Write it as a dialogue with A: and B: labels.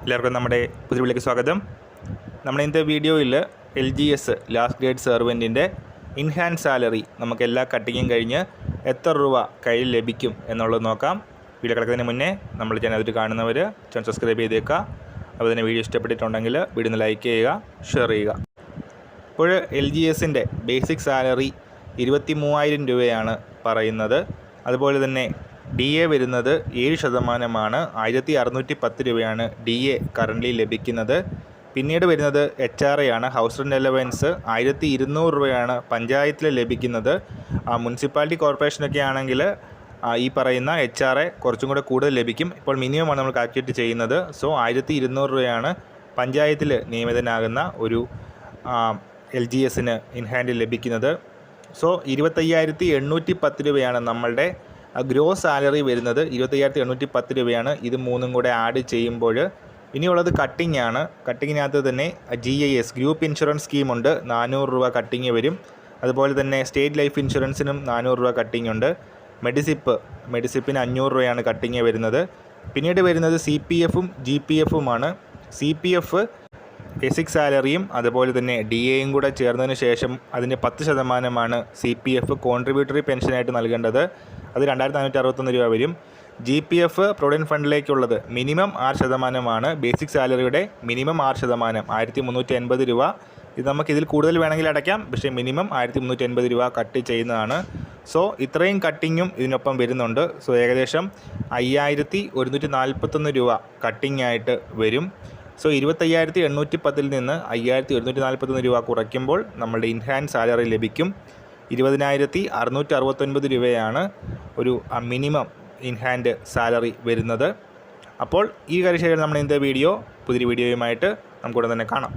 A: എല്ലാവർക്കും നമ്മുടെ പുതിയ വീഡിയോയിലേക്ക് സ്വാഗതം. നമ്മുടെ ഇന്നത്തെ വീഡിയോയിൽ LGS ലാസ്റ്റ് ഗ്രേഡ് സെർവൻറ്റിൻ്റെ ഇൻഹാൻഡ് സാലറി നമുക്ക് എല്ലാ കട്ടിങ്ങും കഴിഞ്ഞ് എത്ര രൂപ കയ്യിൽ ലഭിക്കും എന്നുള്ളത് നോക്കാം. വീഡിയോ കിടക്കുന്നതിന് മുന്നേ നമ്മൾ ചാനൽ കാണുന്നവർ ചാനൽ സബ്സ്ക്രൈബ് ചെയ്തേക്കുക. അപ്പോൾ തന്നെ വീഡിയോ ഇഷ്ടപ്പെട്ടിട്ടുണ്ടെങ്കിൽ വീഡിയോ ഒന്ന് ലൈക്ക് ചെയ്യുക, ഷെയർ ചെയ്യുക. ഇപ്പോൾ LGSൻ്റെ ബേസിക് സാലറി 23,000 രൂപയാണ് പറയുന്നത്. അതുപോലെ തന്നെ DA വരുന്നത് 7%, 1,610 രൂപയാണ് DA കറൻ്റ്ലി ലഭിക്കുന്നത്. പിന്നീട് വരുന്നത് HRA ആണ്. ഹൗസ് റെൻ്റ് അലവൻസ് 1,200 രൂപയാണ് പഞ്ചായത്തിൽ ലഭിക്കുന്നത്. മുനിസിപ്പാലിറ്റി കോർപ്പറേഷനൊക്കെ ആണെങ്കിൽ ഈ പറയുന്ന HRA കുറച്ചും കൂടെ കൂടുതൽ ലഭിക്കും. ഇപ്പോൾ മിനിമമാണ് നമ്മൾ കാൽക്കുലേറ്റ് ചെയ്യുന്നത്. സോ 1,200 രൂപയാണ് പഞ്ചായത്തിൽ നിയമിതനാകുന്ന ഒരു LGSന് ഇൻഹാൻഡിൽ ലഭിക്കുന്നത്. സോ 25,810 രൂപയാണ് നമ്മളുടെ ഗ്രോസ് സാലറി വരുന്നത്. 25,810 രൂപയാണ്. ഇത് മൂന്നും കൂടെ ആഡ് ചെയ്യുമ്പോൾ ഇനിയുള്ളത് കട്ടിംഗ് ആണ്. കട്ടിങ്ങിനകത്ത് തന്നെ GIS ഗ്രൂപ്പ് ഇൻഷുറൻസ് സ്കീമുണ്ട്, 400 രൂപ കട്ടിങ് വരും. അതുപോലെ തന്നെ സ്റ്റേറ്റ് ലൈഫ് ഇൻഷുറൻസിനും 400 രൂപ കട്ടിങ് ഉണ്ട്. മെഡിസിപ്പിന് 500 രൂപയാണ് കട്ടിങ് വരുന്നത്. പിന്നീട് വരുന്നത് CPFും GPFുമാണ്. CPF ബേസിക് സാലറിയും അതുപോലെ തന്നെ DAയും കൂടെ ചേർന്നതിന് ശേഷം അതിൻ്റെ 10%മാണ് CPF കോൺട്രിബ്യൂട്ടറി പെൻഷനായിട്ട് നൽകേണ്ടത്. അത് 2,461 രൂപ വരും. GPF പ്രൊവിഡൻറ്റ് ഫണ്ടിലേക്കുള്ളത് മിനിമം 6%. ബേസിക് സാലറിയുടെ മിനിമം 6%, 1,380 രൂപ. ഇത് നമുക്ക് ഇതിൽ കൂടുതൽ വേണമെങ്കിൽ അടയ്ക്കാം, പക്ഷേ മിനിമം 1,380 രൂപ കട്ട് ചെയ്യുന്നതാണ്. സോ ഇത്രയും കട്ടിങ്ങും ഇതിനൊപ്പം വരുന്നുണ്ട്. സോ ഏകദേശം 5,141 രൂപ കട്ടിംഗ് ആയിട്ട് വരും. സോ 25,810 നിന്ന് 5,141 രൂപ കുറയ്ക്കുമ്പോൾ നമ്മളുടെ ഇൻഹാൻഡ് സാലറി ലഭിക്കും 20,669 രൂപയാണ് ഒരു മിനിമം ഇൻഹാൻഡ് സാലറി വരുന്നത്. അപ്പോൾ ഈ കാര്യം നമ്മുടെ ഇന്നത്തെ വീഡിയോ പുതിയൊരു വീഡിയോയുമായിട്ട് നമുക്കിവിടെ തന്നെ കാണാം.